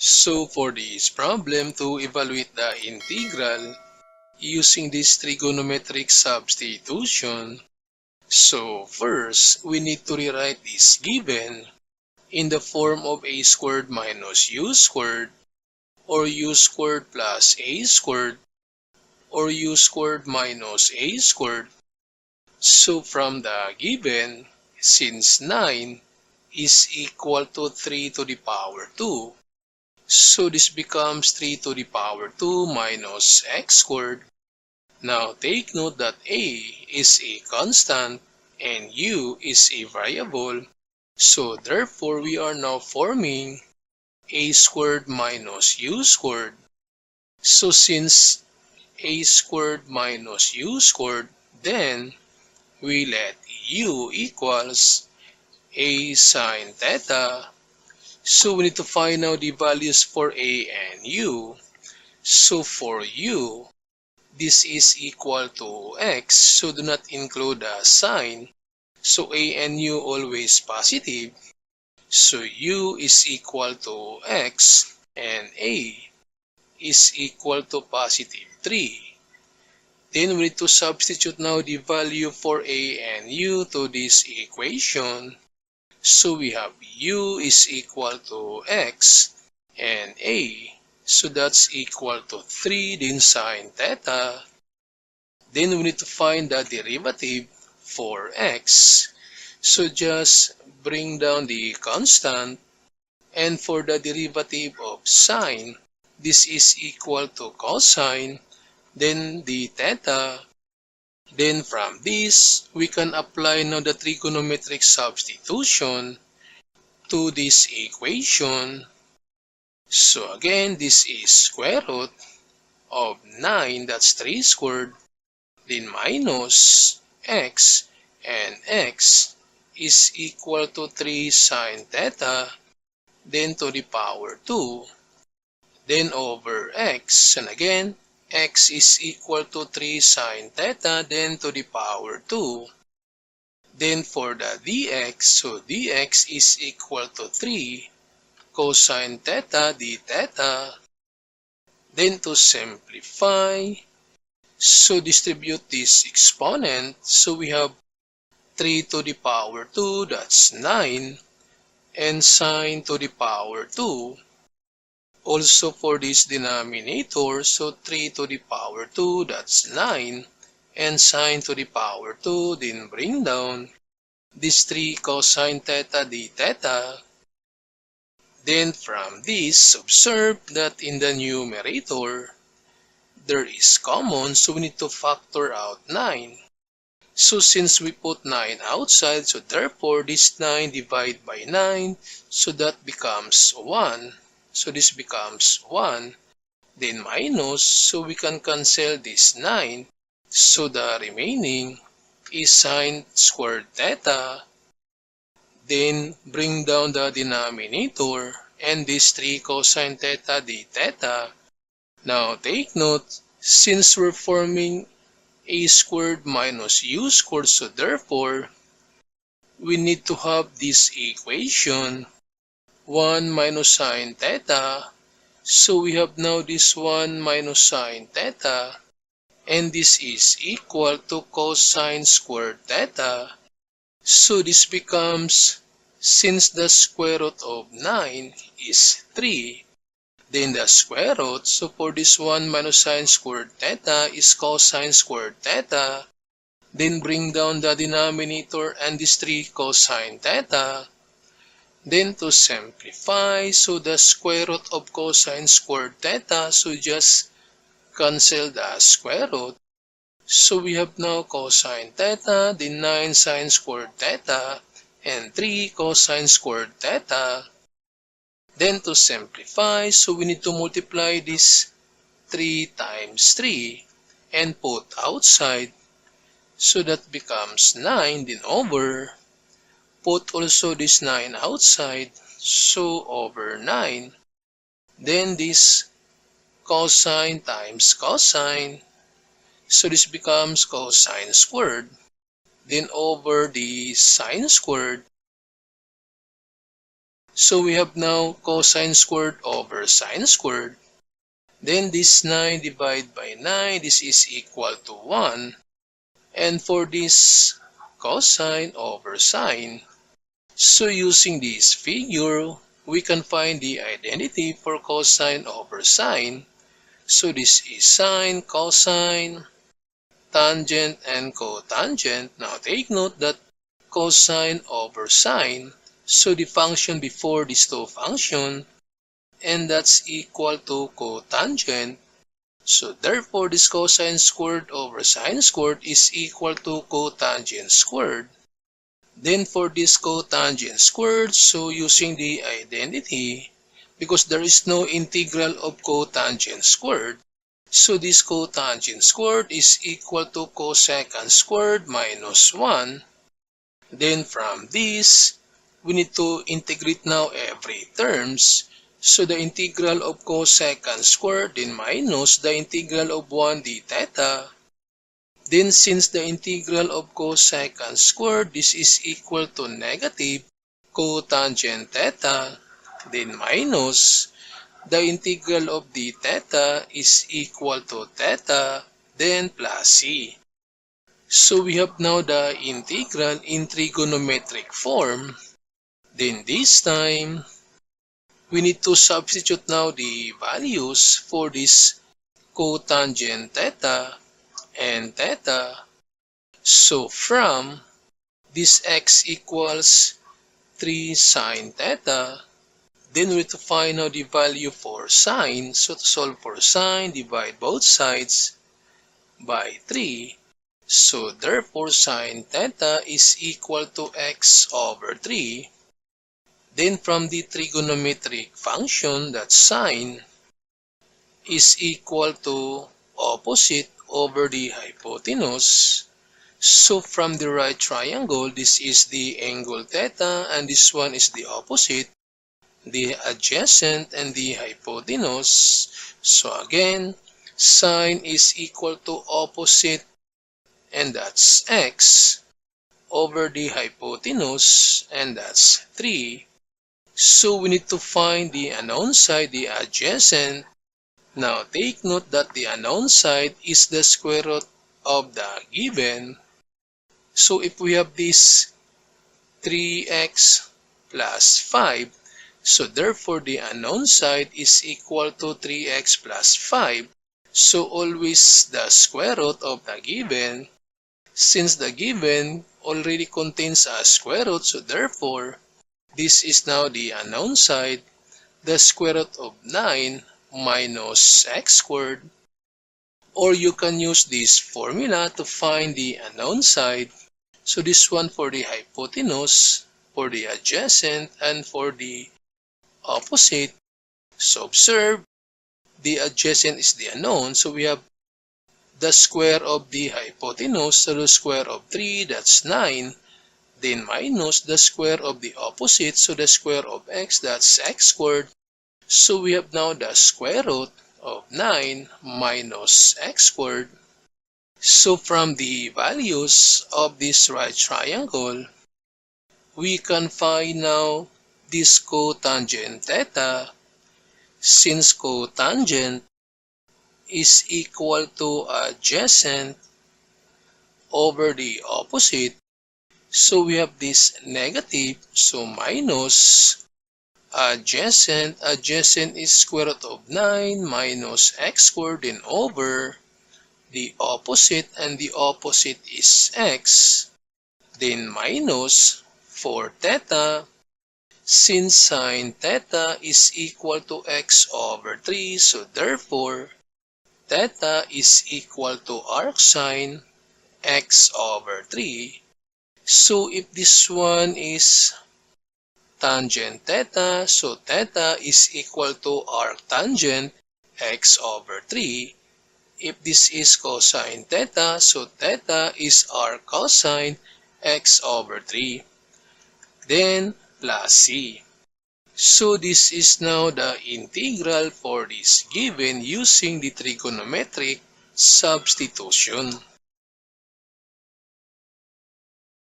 So for this problem, to evaluate the integral using this trigonometric substitution, so first we need to rewrite this given in the form of a squared minus u squared, or u squared plus a squared, or u squared minus a squared. So from the given, since 9 is equal to 3 to the power 2, so this becomes 3 to the power 2 minus x squared. Now take note that a is a constant and u is a variable. So therefore we are now forming a squared minus u squared. So since a squared minus u squared, then we let u equals a sine theta. So we need to find out the values for a and u. So for u, this is equal to x, so do not include the sign. So a and u always positive. So u is equal to x and a is equal to positive 3. Then we need to substitute now the value for a and u to this equation. So we have u is equal to x and a. So that's equal to 3 then sine theta. Then we need to find the derivative for x. So just bring down the constant. And for the derivative of sine, this is equal to cosine, then the theta. Then from this, we can apply now the trigonometric substitution to this equation. So again, this is square root of 9, that's 3 squared, then minus x, and x is equal to 3 sine theta, then to the power 2, then over x, and again, x is equal to 3 sine theta, then to the power 2. Then for the dx, so dx is equal to 3 cosine theta d theta. Then to simplify, so distribute this exponent. So we have 3 to the power 2, that's 9, and sine to the power 2. Also for this denominator, so 3 to the power 2, that's 9, and sine to the power 2, then bring down this 3 cosine theta d theta. Then from this, observe that in the numerator, there is common, so we need to factor out 9. So since we put 9 outside, so therefore this 9 divided by 9, so that becomes 1. So this becomes 1. Then minus, so we can cancel this 9. So the remaining is sine squared theta. Then bring down the denominator and this 3 cosine theta d theta. Now take note, since we're forming a squared minus u squared, so therefore we need to have this equation 1 minus sine theta. So we have now this 1 minus sine theta, and this is equal to cosine squared theta. So this becomes, since the square root of 9 is 3, then the square root, so for this 1 minus sine squared theta is cosine squared theta. Then bring down the denominator and this 3 cosine theta. Then to simplify, so the square root of cosine squared theta, so just cancel the square root. So we have now cosine theta, then 9 sine squared theta, and 3 cosine squared theta. Then to simplify, so we need to multiply this 3 times 3 and put outside. So that becomes 9, then over. Put also this 9 outside, so over 9. Then this cosine times cosine, so this becomes cosine squared. Then over the sine squared. So we have now cosine squared over sine squared. Then this 9 divided by 9, this is equal to 1. And for this cosine over sine, so using this figure, we can find the identity for cosine over sine. So this is sine, cosine, tangent, and cotangent. Now take note that cosine over sine, so the function before these two functions, and that's equal to cotangent. So therefore, this cosine squared over sine squared is equal to cotangent squared. Then for this cotangent squared, so using the identity, because there is no integral of cotangent squared, so this cotangent squared is equal to cosecant squared minus 1. Then from this, we need to integrate now every terms. So the integral of cosecant squared, then minus the integral of 1 d theta. Then since the integral of cosecant squared, this is equal to negative cotangent theta, then minus the integral of d theta is equal to theta, then plus c. So we have now the integral in trigonometric form. Then this time, we need to substitute now the values for this cotangent theta and theta. So from this x equals 3 sine theta, then we need to find out the value for sine. So to solve for sine, divide both sides by 3. So therefore sine theta is equal to x over 3. Then from the trigonometric function, that sine is equal to opposite over the hypotenuse. So from the right triangle, this is the angle theta and this one is the opposite, the adjacent and the hypotenuse. So again, sine is equal to opposite, and that's x, over the hypotenuse, and that's 3. So we need to find the unknown side, the adjacent. Now take note that the unknown side is the square root of the given. So if we have this 3x plus 5, so therefore the unknown side is equal to 3x plus 5. So always the square root of the given. Since the given already contains a square root, so therefore this is now the unknown side, the square root of 9 minus x squared. Or you can use this formula to find the unknown side. So this one for the hypotenuse, for the adjacent, and for the opposite. So observe, the adjacent is the unknown. So we have the square of the hypotenuse, so the square of 3, that's 9. Then minus the square of the opposite, so the square of x, that's x squared. So we have now the square root of 9 minus x squared. So from the values of this right triangle, we can find now this cotangent theta. Since cotangent is equal to adjacent over the opposite, so we have this negative, so minus adjacent. Adjacent is square root of 9 minus x squared, then over the opposite, and the opposite is x. Then minus for theta, since sine theta is equal to x over 3, so therefore theta is equal to arcsine x over 3. So if this one is tangent theta, so theta is equal to arctangent x over 3. If this is cosine theta, so theta is arccosine x over 3. Then plus c. So this is now the integral for this given using the trigonometric substitution.